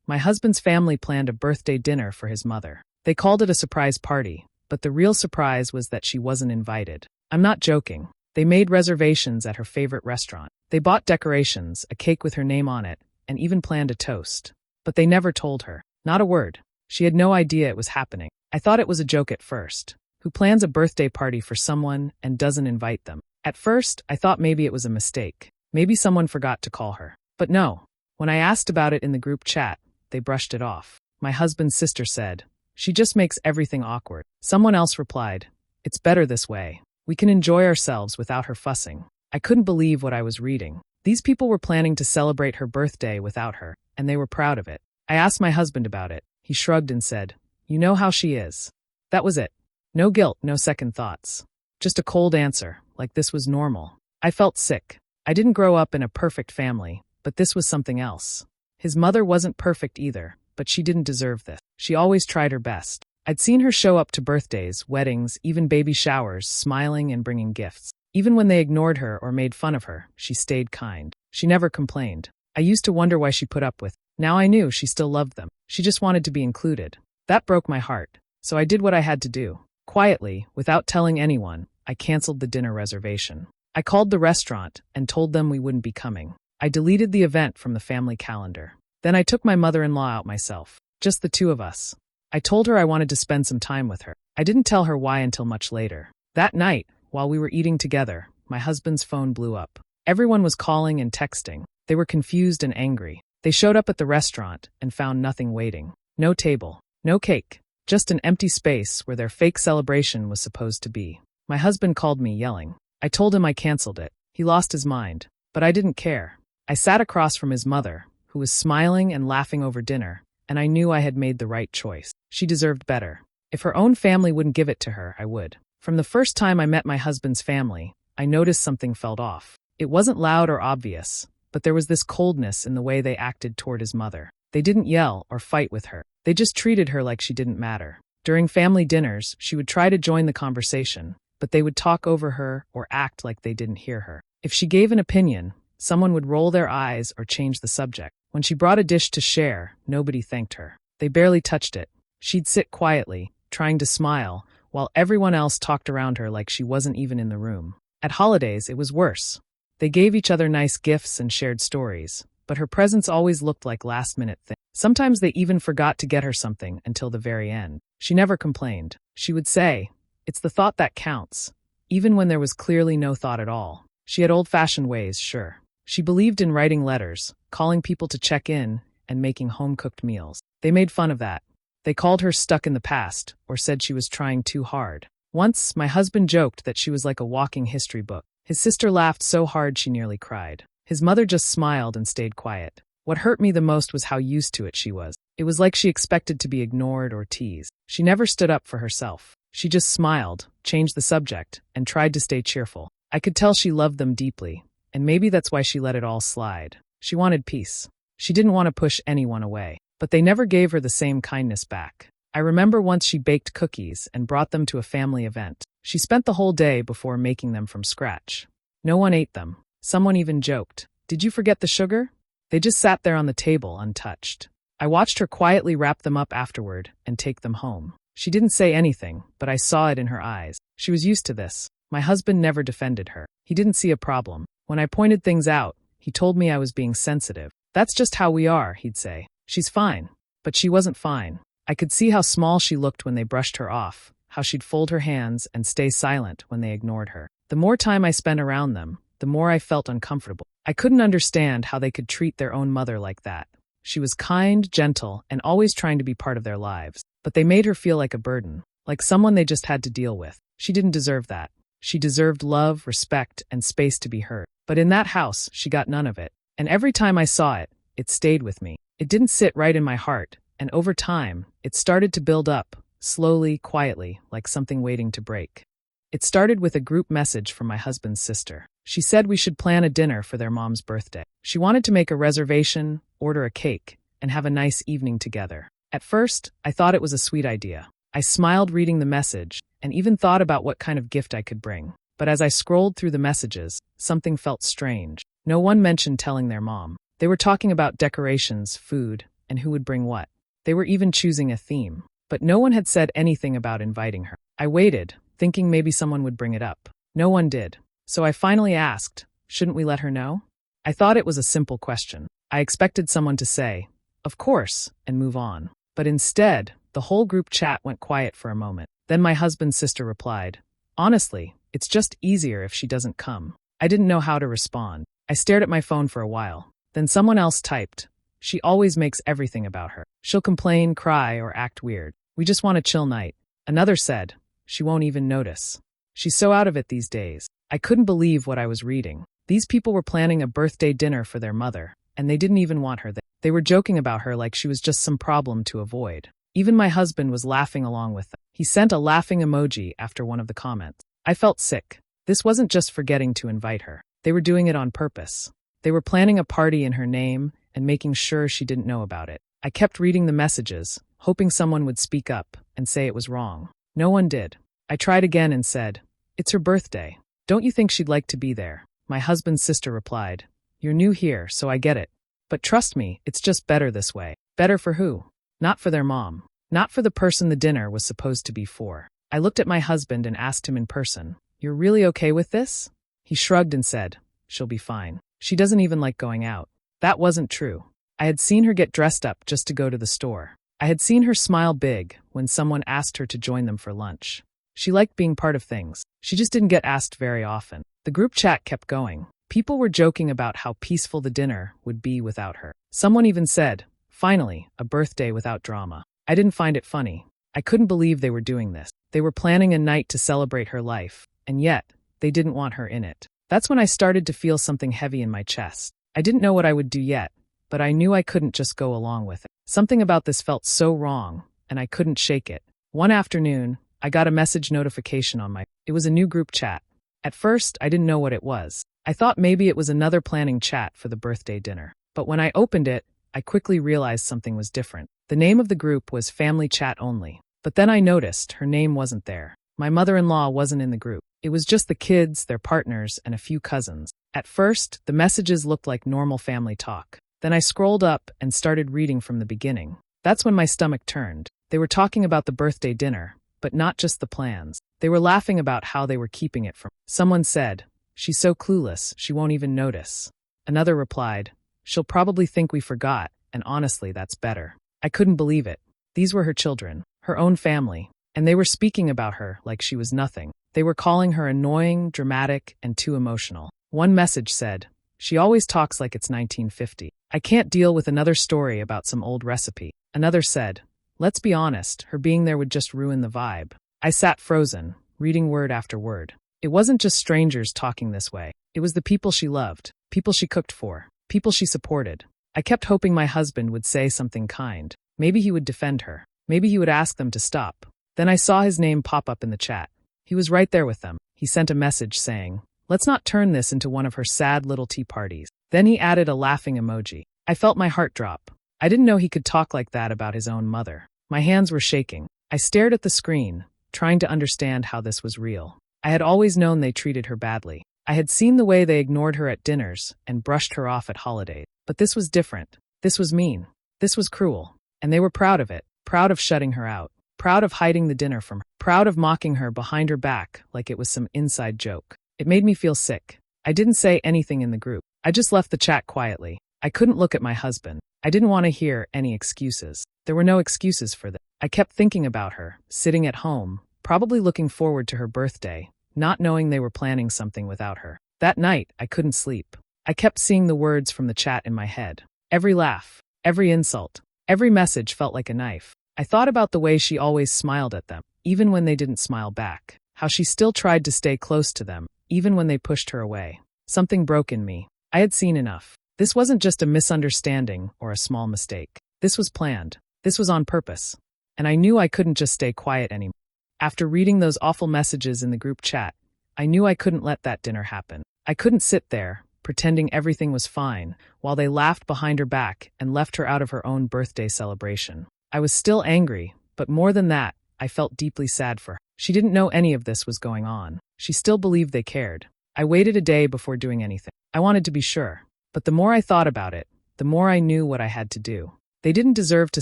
My husband's family planned a birthday dinner for his mother. They called it a surprise party, but the real surprise was that she wasn't invited. I'm not joking. They made reservations at her favorite restaurant. They bought decorations, a cake with her name on it, and even planned a toast. But they never told her. Not a word. She had no idea it was happening. I thought it was a joke at first. Who plans a birthday party for someone and doesn't invite them? At first, I thought maybe it was a mistake. Maybe someone forgot to call her. But no. When I asked about it in the group chat, they brushed it off. My husband's sister said, "She just makes everything awkward." Someone else replied, "It's better this way. We can enjoy ourselves without her fussing." I couldn't believe what I was reading. These people were planning to celebrate her birthday without her, and they were proud of it. I asked my husband about it. He shrugged and said, "You know how she is." That was it. No guilt, no second thoughts. Just a cold answer, like this was normal. I felt sick. I didn't grow up in a perfect family, but this was something else. His mother wasn't perfect either, but she didn't deserve this. She always tried her best. I'd seen her show up to birthdays, weddings, even baby showers, smiling and bringing gifts. Even when they ignored her or made fun of her, she stayed kind. She never complained. I used to wonder why she put up with it. Now I knew she still loved them. She just wanted to be included. That broke my heart. So I did what I had to do. Quietly, without telling anyone, I canceled the dinner reservation. I called the restaurant and told them we wouldn't be coming. I deleted the event from the family calendar. Then I took my mother-in-law out myself. Just the two of us. I told her I wanted to spend some time with her. I didn't tell her why until much later. That night, while we were eating together, my husband's phone blew up. Everyone was calling and texting. They were confused and angry. They showed up at the restaurant and found nothing waiting. No table. No cake. Just an empty space where their fake celebration was supposed to be. My husband called me yelling. I told him I canceled it. He lost his mind. But I didn't care. I sat across from his mother, who was smiling and laughing over dinner, and I knew I had made the right choice. She deserved better. If her own family wouldn't give it to her, I would. From the first time I met my husband's family, I noticed something felt off. It wasn't loud or obvious, but there was this coldness in the way they acted toward his mother. They didn't yell or fight with her. They just treated her like she didn't matter. During family dinners, she would try to join the conversation, but they would talk over her or act like they didn't hear her. If she gave an opinion, someone would roll their eyes or change the subject. When she brought a dish to share, nobody thanked her. They barely touched it. She'd sit quietly, trying to smile, while everyone else talked around her like she wasn't even in the room. At holidays, it was worse. They gave each other nice gifts and shared stories, but her presence always looked like last-minute things. Sometimes they even forgot to get her something until the very end. She never complained. She would say, "It's the thought that counts," even when there was clearly no thought at all. She had old-fashioned ways, sure. She believed in writing letters, calling people to check in, and making home-cooked meals. They made fun of that. They called her stuck in the past, or said she was trying too hard. Once, my husband joked that she was like a walking history book. His sister laughed so hard she nearly cried. His mother just smiled and stayed quiet. What hurt me the most was how used to it she was. It was like she expected to be ignored or teased. She never stood up for herself. She just smiled, changed the subject, and tried to stay cheerful. I could tell she loved them deeply, and maybe that's why she let it all slide. She wanted peace. She didn't want to push anyone away. But they never gave her the same kindness back. I remember once she baked cookies and brought them to a family event. She spent the whole day before making them from scratch. No one ate them. Someone even joked, "Did you forget the sugar?" They just sat there on the table untouched. I watched her quietly wrap them up afterward and take them home. She didn't say anything, but I saw it in her eyes. She was used to this. My husband never defended her. He didn't see a problem. When I pointed things out, he told me I was being sensitive. "That's just how we are," he'd say. "She's fine." But she wasn't fine. I could see how small she looked when they brushed her off, how she'd fold her hands and stay silent when they ignored her. The more time I spent around them, the more I felt uncomfortable. I couldn't understand how they could treat their own mother like that. She was kind, gentle, and always trying to be part of their lives. But they made her feel like a burden, like someone they just had to deal with. She didn't deserve that. She deserved love, respect, and space to be heard. But in that house, she got none of it. And every time I saw it, it stayed with me. It didn't sit right in my heart, and over time, it started to build up, slowly, quietly, like something waiting to break. It started with a group message from my husband's sister. She said we should plan a dinner for their mom's birthday. She wanted to make a reservation, order a cake, and have a nice evening together. At first, I thought it was a sweet idea. I smiled reading the message, and even thought about what kind of gift I could bring. But as I scrolled through the messages, something felt strange. No one mentioned telling their mom. They were talking about decorations, food, and who would bring what. They were even choosing a theme. But no one had said anything about inviting her. I waited, thinking maybe someone would bring it up. No one did. So I finally asked, shouldn't we let her know? I thought it was a simple question. I expected someone to say, of course, and move on. But instead, the whole group chat went quiet for a moment. Then my husband's sister replied, honestly, it's just easier if she doesn't come. I didn't know how to respond. I stared at my phone for a while. Then someone else typed, she always makes everything about her. She'll complain, cry, or act weird. We just want a chill night. Another said, she won't even notice. She's so out of it these days. I couldn't believe what I was reading. These people were planning a birthday dinner for their mother, and they didn't even want her there. They were joking about her like she was just some problem to avoid. Even my husband was laughing along with them. He sent a laughing emoji after one of the comments. I felt sick. This wasn't just forgetting to invite her. They were doing it on purpose. They were planning a party in her name and making sure she didn't know about it. I kept reading the messages, hoping someone would speak up and say it was wrong. No one did. I tried again and said, it's her birthday. Don't you think she'd like to be there? My husband's sister replied, you're new here, so I get it. But trust me, it's just better this way. Better for who? Not for their mom. Not for the person the dinner was supposed to be for. I looked at my husband and asked him in person, you're really okay with this? He shrugged and said, she'll be fine. She doesn't even like going out. That wasn't true. I had seen her get dressed up just to go to the store. I had seen her smile big when someone asked her to join them for lunch. She liked being part of things. She just didn't get asked very often. The group chat kept going. People were joking about how peaceful the dinner would be without her. Someone even said, finally, a birthday without drama. I didn't find it funny. I couldn't believe they were doing this. They were planning a night to celebrate her life, and yet, they didn't want her in it. That's when I started to feel something heavy in my chest. I didn't know what I would do yet, but I knew I couldn't just go along with it. Something about this felt so wrong, and I couldn't shake it. One afternoon, I got a message notification on It was a new group chat. At first, I didn't know what it was. I thought maybe it was another planning chat for the birthday dinner. But when I opened it, I quickly realized something was different. The name of the group was Family Chat Only. But then I noticed her name wasn't there. My mother-in-law wasn't in the group. It was just the kids, their partners, and a few cousins. At first, the messages looked like normal family talk. Then I scrolled up and started reading from the beginning. That's when my stomach turned. They were talking about the birthday dinner, but not just the plans. They were laughing about how they were keeping it from. Someone said, she's so clueless, she won't even notice. Another replied, she'll probably think we forgot, and honestly, that's better. I couldn't believe it. These were her children, her own family, and they were speaking about her like she was nothing. They were calling her annoying, dramatic, and too emotional. One message said, she always talks like it's 1950. I can't deal with another story about some old recipe. Another said, let's be honest, her being there would just ruin the vibe. I sat frozen, reading word after word. It wasn't just strangers talking this way. It was the people she loved, people she cooked for, people she supported. I kept hoping my husband would say something kind. Maybe he would defend her. Maybe he would ask them to stop. Then I saw his name pop up in the chat. He was right there with them. He sent a message saying, let's not turn this into one of her sad little tea parties. Then he added a laughing emoji. I felt my heart drop. I didn't know he could talk like that about his own mother. My hands were shaking. I stared at the screen, trying to understand how this was real. I had always known they treated her badly. I had seen the way they ignored her at dinners and brushed her off at holidays. But this was different. This was mean. This was cruel. And they were proud of it. Proud of shutting her out. Proud of hiding the dinner from her. Proud of mocking her behind her back like it was some inside joke. It made me feel sick. I didn't say anything in the group. I just left the chat quietly. I couldn't look at my husband. I didn't want to hear any excuses. There were no excuses for that. I kept thinking about her, sitting at home, probably looking forward to her birthday, not knowing they were planning something without her. That night, I couldn't sleep. I kept seeing the words from the chat in my head. Every laugh, every insult, every message felt like a knife. I thought about the way she always smiled at them, even when they didn't smile back. How she still tried to stay close to them, even when they pushed her away. Something broke in me. I had seen enough. This wasn't just a misunderstanding or a small mistake. This was planned. This was on purpose. And I knew I couldn't just stay quiet anymore. After reading those awful messages in the group chat, I knew I couldn't let that dinner happen. I couldn't sit there, pretending everything was fine, while they laughed behind her back and left her out of her own birthday celebration. I was still angry, but more than that, I felt deeply sad for her. She didn't know any of this was going on. She still believed they cared. I waited a day before doing anything. I wanted to be sure. But the more I thought about it, the more I knew what I had to do. They didn't deserve to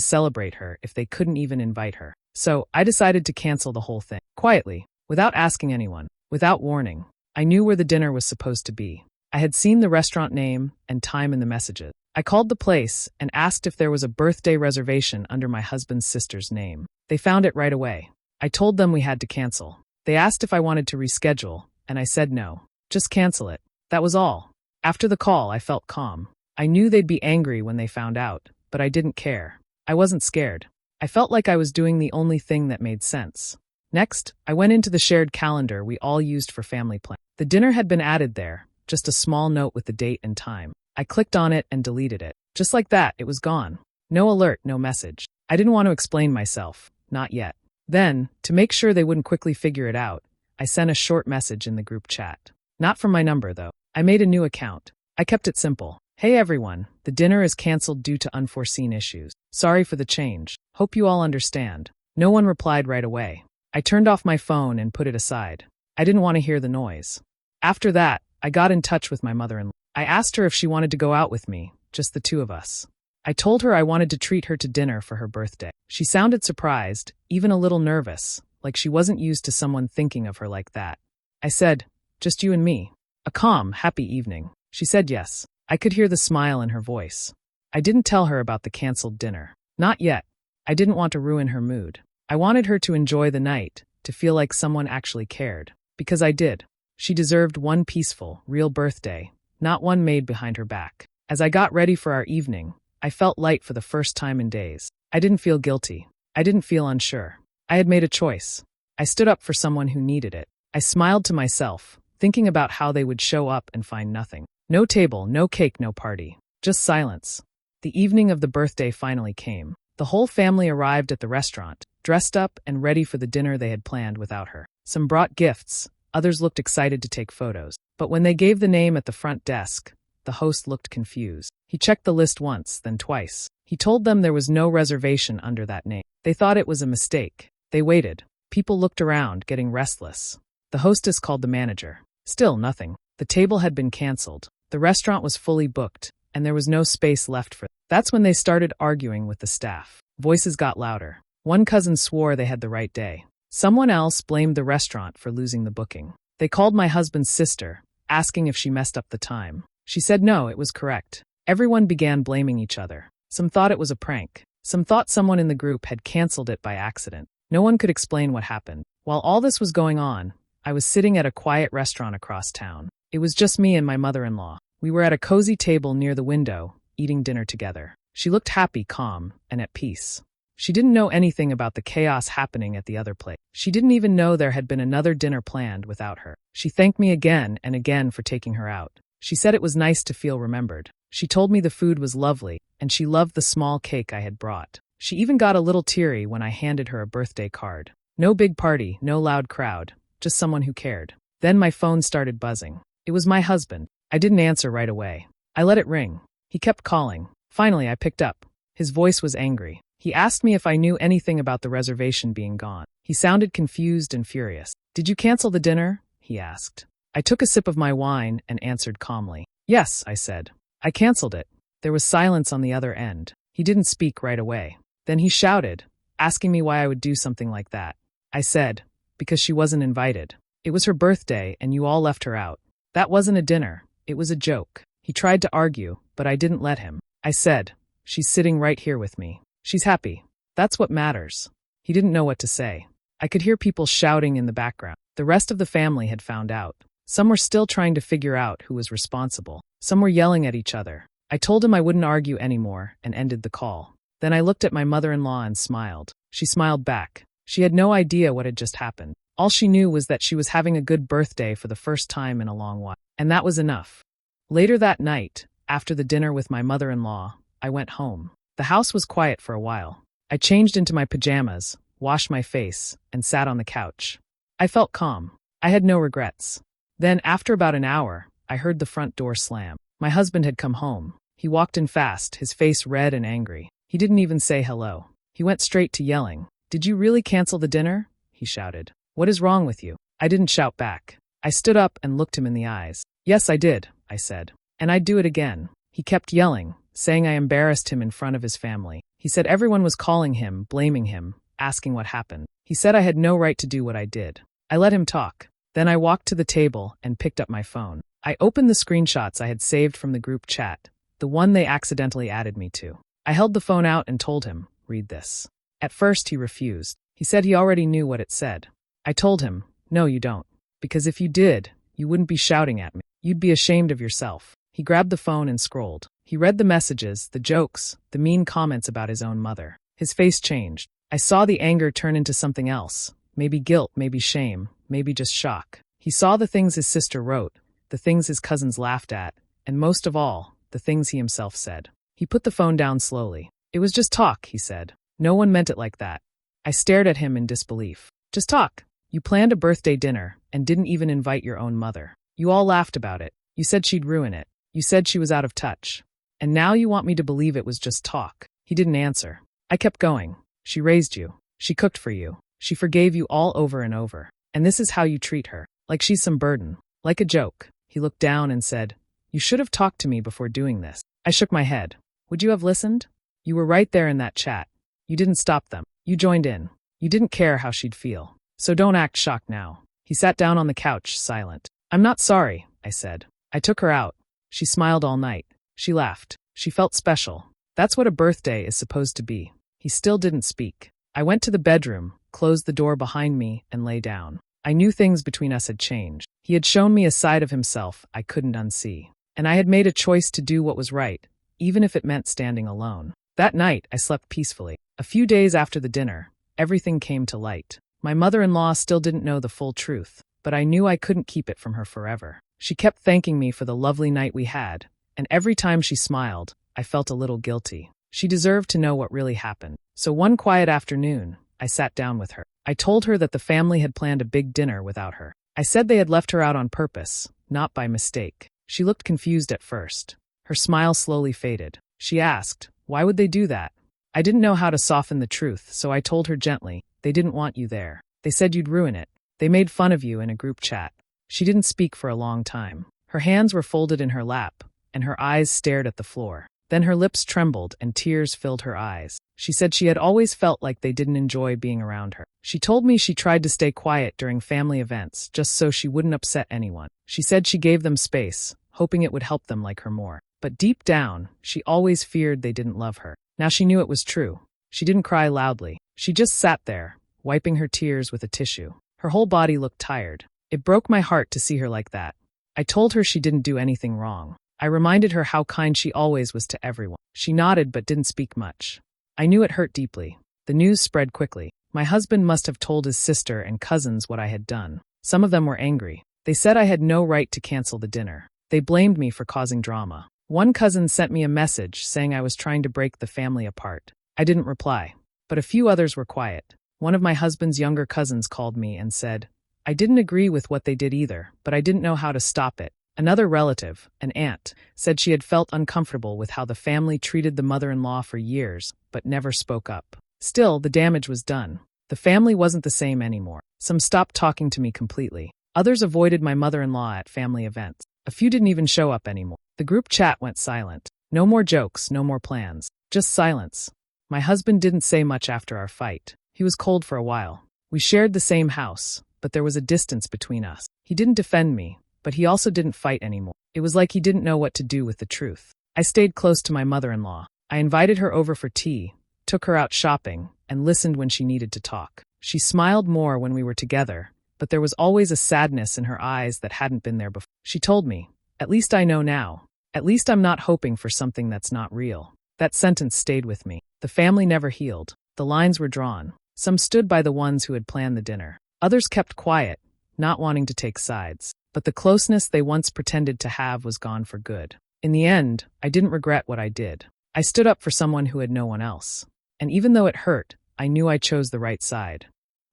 celebrate her if they couldn't even invite her. So, I decided to cancel the whole thing. Quietly, without asking anyone, without warning. I knew where the dinner was supposed to be. I had seen the restaurant name and time in the messages. I called the place and asked if there was a birthday reservation under my husband's sister's name. They found it right away. I told them we had to cancel. They asked if I wanted to reschedule, and I said no. Just cancel it. That was all. After the call, I felt calm. I knew they'd be angry when they found out, but I didn't care. I wasn't scared. I felt like I was doing the only thing that made sense. Next, I went into the shared calendar we all used for family planning. The dinner had been added there, just a small note with the date and time. I clicked on it and deleted it. Just like that, it was gone. No alert, no message. I didn't want to explain myself. Not yet. Then, to make sure they wouldn't quickly figure it out, I sent a short message in the group chat. Not from my number, though. I made a new account. I kept it simple. Hey everyone, the dinner is canceled due to unforeseen issues. Sorry for the change. Hope you all understand. No one replied right away. I turned off my phone and put it aside. I didn't want to hear the noise. After that, I got in touch with my mother-in-law. I asked her if she wanted to go out with me, just the two of us. I told her I wanted to treat her to dinner for her birthday. She sounded surprised, even a little nervous, like she wasn't used to someone thinking of her like that. I said, just you and me. A calm, happy evening. She said yes. I could hear the smile in her voice. I didn't tell her about the canceled dinner. Not yet. I didn't want to ruin her mood. I wanted her to enjoy the night, to feel like someone actually cared. Because I did. She deserved one peaceful, real birthday, not one made behind her back. As I got ready for our evening, I felt light for the first time in days. I didn't feel guilty. I didn't feel unsure. I had made a choice. I stood up for someone who needed it. I smiled to myself, thinking about how they would show up and find nothing. No table, no cake, no party. Just silence. The evening of the birthday finally came. The whole family arrived at the restaurant, dressed up and ready for the dinner they had planned without her. Some brought gifts. Others looked excited to take photos. But when they gave the name at the front desk, the host looked confused. He checked the list once, then twice. He told them there was no reservation under that name. They thought it was a mistake. They waited. People looked around, getting restless. The hostess called the manager. Still nothing. The table had been canceled. The restaurant was fully booked, and there was no space left for them. That's when they started arguing with the staff. Voices got louder. One cousin swore they had the right day. Someone else blamed the restaurant for losing the booking. They called my husband's sister, asking if she messed up the time. She said no, it was correct. Everyone began blaming each other. Some thought it was a prank. Some thought someone in the group had canceled it by accident. No one could explain what happened. While all this was going on, I was sitting at a quiet restaurant across town. It was just me and my mother-in-law. We were at a cozy table near the window, eating dinner together. She looked happy, calm, and at peace. She didn't know anything about the chaos happening at the other place. She didn't even know there had been another dinner planned without her. She thanked me again and again for taking her out. She said it was nice to feel remembered. She told me the food was lovely, and she loved the small cake I had brought. She even got a little teary when I handed her a birthday card. No big party, no loud crowd, just someone who cared. Then my phone started buzzing. It was my husband. I didn't answer right away. I let it ring. He kept calling. Finally, I picked up. His voice was angry. He asked me if I knew anything about the reservation being gone. He sounded confused and furious. Did you cancel the dinner? He asked. I took a sip of my wine and answered calmly. Yes, I said. I canceled it. There was silence on the other end. He didn't speak right away. Then he shouted, asking me why I would do something like that. I said, because she wasn't invited. It was her birthday and you all left her out. That wasn't a dinner. It was a joke. He tried to argue, but I didn't let him. I said, she's sitting right here with me. She's happy. That's what matters. He didn't know what to say. I could hear people shouting in the background. The rest of the family had found out. Some were still trying to figure out who was responsible. Some were yelling at each other. I told him I wouldn't argue anymore and ended the call. Then I looked at my mother-in-law and smiled. She smiled back. She had no idea what had just happened. All she knew was that she was having a good birthday for the first time in a long while. And that was enough. Later that night, after the dinner with my mother-in-law, I went home. The house was quiet for a while. I changed into my pajamas, washed my face, and sat on the couch. I felt calm. I had no regrets. Then, after about an hour, I heard the front door slam. My husband had come home. He walked in fast, his face red and angry. He didn't even say hello. He went straight to yelling. Did you really cancel the dinner? He shouted. What is wrong with you? I didn't shout back. I stood up and looked him in the eyes. Yes, I did, I said. And I'd do it again. He kept yelling, saying I embarrassed him in front of his family. He said everyone was calling him, blaming him, asking what happened. He said I had no right to do what I did. I let him talk. Then I walked to the table and picked up my phone. I opened the screenshots I had saved from the group chat, the one they accidentally added me to. I held the phone out and told him, "Read this." At first he refused. He said he already knew what it said. I told him, "No, you don't. Because if you did, you wouldn't be shouting at me. You'd be ashamed of yourself." He grabbed the phone and scrolled. He read the messages, the jokes, the mean comments about his own mother. His face changed. I saw the anger turn into something else. Maybe guilt, maybe shame, maybe just shock. He saw the things his sister wrote, the things his cousins laughed at, and most of all, the things he himself said. He put the phone down slowly. "It was just talk," he said. "No one meant it like that." I stared at him in disbelief. "Just talk. You planned a birthday dinner and didn't even invite your own mother. You all laughed about it. You said she'd ruin it. You said she was out of touch. And now you want me to believe it was just talk." He didn't answer. I kept going. "She raised you. She cooked for you. She forgave you all over and over. And this is how you treat her. Like she's some burden. Like a joke." He looked down and said, "You should have talked to me before doing this." I shook my head. "Would you have listened? You were right there in that chat. You didn't stop them. You joined in. You didn't care how she'd feel. So don't act shocked now." He sat down on the couch, silent. "I'm not sorry," I said. "I took her out. She smiled all night. She laughed. She felt special. That's what a birthday is supposed to be." He still didn't speak. I went to the bedroom, closed the door behind me, and lay down. I knew things between us had changed. He had shown me a side of himself I couldn't unsee. And I had made a choice to do what was right, even if it meant standing alone. That night, I slept peacefully. A few days after the dinner, everything came to light. My mother-in-law still didn't know the full truth, but I knew I couldn't keep it from her forever. She kept thanking me for the lovely night we had, and every time she smiled, I felt a little guilty. She deserved to know what really happened. So one quiet afternoon, I sat down with her. I told her that the family had planned a big dinner without her. I said they had left her out on purpose, not by mistake. She looked confused at first. Her smile slowly faded. She asked, "Why would they do that?" I didn't know how to soften the truth, so I told her gently, "They didn't want you there. They said you'd ruin it. They made fun of you in a group chat." She didn't speak for a long time. Her hands were folded in her lap, and her eyes stared at the floor. Then her lips trembled and tears filled her eyes. She said she had always felt like they didn't enjoy being around her. She told me she tried to stay quiet during family events just so she wouldn't upset anyone. She said she gave them space, hoping it would help them like her more. But deep down, she always feared they didn't love her. Now she knew it was true. She didn't cry loudly. She just sat there, wiping her tears with a tissue. Her whole body looked tired. It broke my heart to see her like that. I told her she didn't do anything wrong. I reminded her how kind she always was to everyone. She nodded but didn't speak much. I knew it hurt deeply. The news spread quickly. My husband must have told his sister and cousins what I had done. Some of them were angry. They said I had no right to cancel the dinner. They blamed me for causing drama. One cousin sent me a message saying I was trying to break the family apart. I didn't reply. But a few others were quiet. One of my husband's younger cousins called me and said, "I didn't agree with what they did either, but I didn't know how to stop it." Another relative, an aunt, said she had felt uncomfortable with how the family treated the mother-in-law for years, but never spoke up. Still, the damage was done. The family wasn't the same anymore. Some stopped talking to me completely. Others avoided my mother-in-law at family events. A few didn't even show up anymore. The group chat went silent. No more jokes, no more plans. Just silence. My husband didn't say much after our fight. He was cold for a while. We shared the same house, but there was a distance between us. He didn't defend me, but he also didn't fight anymore. It was like he didn't know what to do with the truth. I stayed close to my mother-in-law. I invited her over for tea, took her out shopping, and listened when she needed to talk. She smiled more when we were together, but there was always a sadness in her eyes that hadn't been there before. She told me, "At least I know now. At least I'm not hoping for something that's not real." That sentence stayed with me. The family never healed. The lines were drawn. Some stood by the ones who had planned the dinner. Others kept quiet, not wanting to take sides. But the closeness they once pretended to have was gone for good. In the end, I didn't regret what I did. I stood up for someone who had no one else. And even though it hurt, I knew I chose the right side.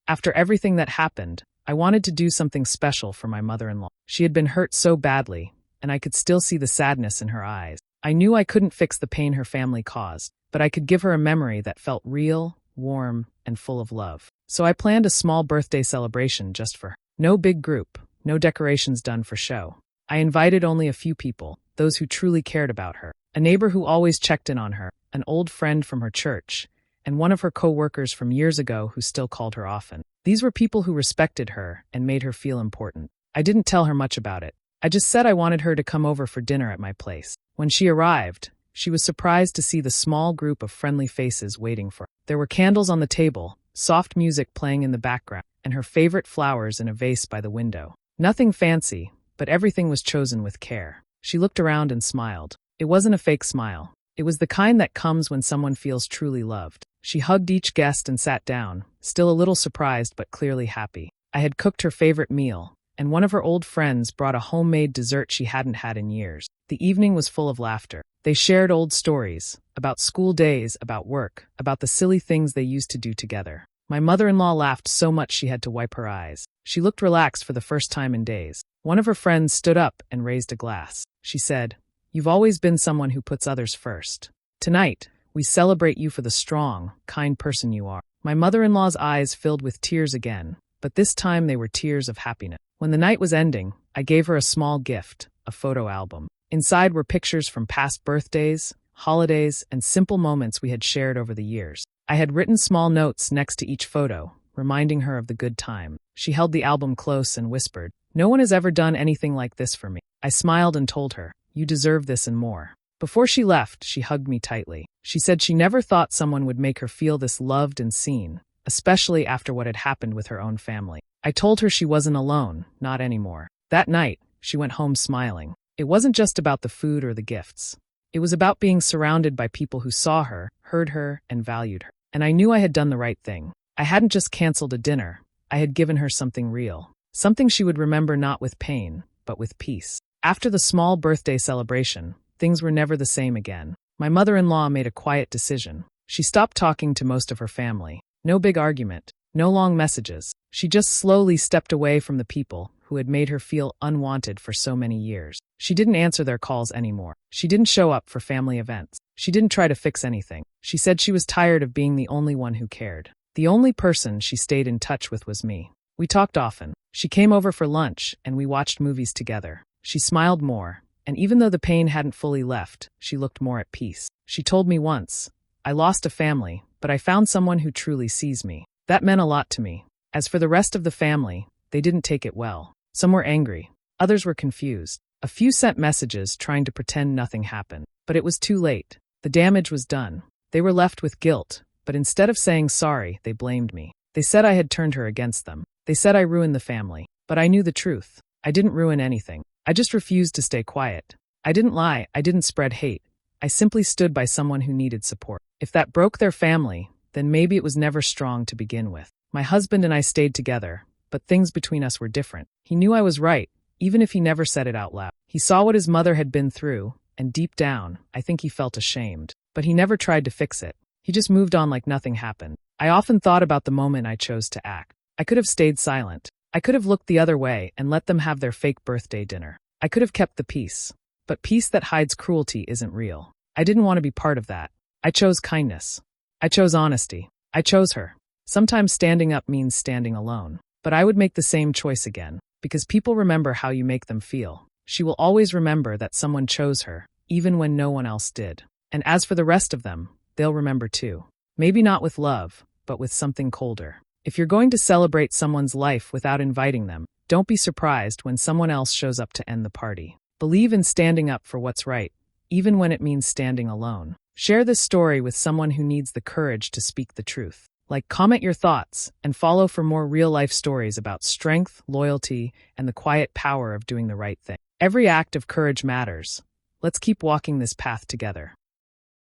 After everything that happened, I wanted to do something special for my mother-in-law. She had been hurt so badly, and I could still see the sadness in her eyes. I knew I couldn't fix the pain her family caused, but I could give her a memory that felt real, warm, and full of love. So I planned a small birthday celebration just for her. No big group. No decorations done for show. I invited only a few people, those who truly cared about her. a neighbor who always checked in on her, an old friend from her church, and one of her co-workers from years ago who still called her often. These were people who respected her and made her feel important. I didn't tell her much about it. I just said I wanted her to come over for dinner at my place. When she arrived, she was surprised to see the small group of friendly faces waiting for her. There were candles on the table, soft music playing in the background, and her favorite flowers in a vase by the window. Nothing fancy, but everything was chosen with care. She looked around and smiled. It wasn't a fake smile. It was the kind that comes when someone feels truly loved. She hugged each guest and sat down, still a little surprised but clearly happy. I had cooked her favorite meal, and one of her old friends brought a homemade dessert she hadn't had in years. The evening was full of laughter. They shared old stories, about school days, about work, about the silly things they used to do together. My mother-in-law laughed so much she had to wipe her eyes. She looked relaxed for the first time in days. One of her friends stood up and raised a glass. She said, "You've always been someone who puts others first. Tonight, we celebrate you for the strong, kind person you are." My mother-in-law's eyes filled with tears again, but this time they were tears of happiness. When the night was ending, I gave her a small gift, a photo album. Inside were pictures from past birthdays, holidays, and simple moments we had shared over the years. I had written small notes next to each photo, reminding her of the good time. She held the album close and whispered, "No one has ever done anything like this for me." I smiled and told her, "You deserve this and more." Before she left, she hugged me tightly. She said she never thought someone would make her feel this loved and seen, especially after what had happened with her own family. I told her she wasn't alone, not anymore. That night, she went home smiling. It wasn't just about the food or the gifts. It was about being surrounded by people who saw her, heard her, and valued her. And I knew I had done the right thing. I hadn't just canceled a dinner. I had given her something real. Something she would remember not with pain, but with peace. After the small birthday celebration, things were never the same again. My mother-in-law made a quiet decision. She stopped talking to most of her family. No big argument. No long messages. She just slowly stepped away from the people who had made her feel unwanted for so many years. She didn't answer their calls anymore. She didn't show up for family events. She didn't try to fix anything. She said she was tired of being the only one who cared. The only person she stayed in touch with was me. We talked often. She came over for lunch, and we watched movies together. She smiled more, and even though the pain hadn't fully left, she looked more at peace. She told me once, "I lost a family, but I found someone who truly sees me." That meant a lot to me. As for the rest of the family, they didn't take it well. Some were angry. Others were confused. A few sent messages trying to pretend nothing happened. But it was too late. The damage was done. They were left with guilt, but instead of saying sorry, they blamed me. They said I had turned her against them. They said I ruined the family. But I knew the truth. I didn't ruin anything. I just refused to stay quiet. I didn't lie. I didn't spread hate. I simply stood by someone who needed support. If that broke their family, then maybe it was never strong to begin with. My husband and I stayed together, but things between us were different. He knew I was right, even if he never said it out loud. He saw what his mother had been through, and deep down, I think he felt ashamed. But he never tried to fix it. He just moved on like nothing happened. I often thought about the moment I chose to act. I could have stayed silent. I could have looked the other way and let them have their fake birthday dinner. I could have kept the peace. But peace that hides cruelty isn't real. I didn't want to be part of that. I chose kindness. I chose honesty. I chose her. Sometimes standing up means standing alone. But I would make the same choice again, because people remember how you make them feel. She will always remember that someone chose her, even when no one else did. And as for the rest of them, they'll remember too. Maybe not with love, but with something colder. If you're going to celebrate someone's life without inviting them, don't be surprised when someone else shows up to end the party. Believe in standing up for what's right, even when it means standing alone. Share this story with someone who needs the courage to speak the truth. Comment your thoughts, and follow for more real-life stories about strength, loyalty, and the quiet power of doing the right thing. Every act of courage matters. Let's keep walking this path together.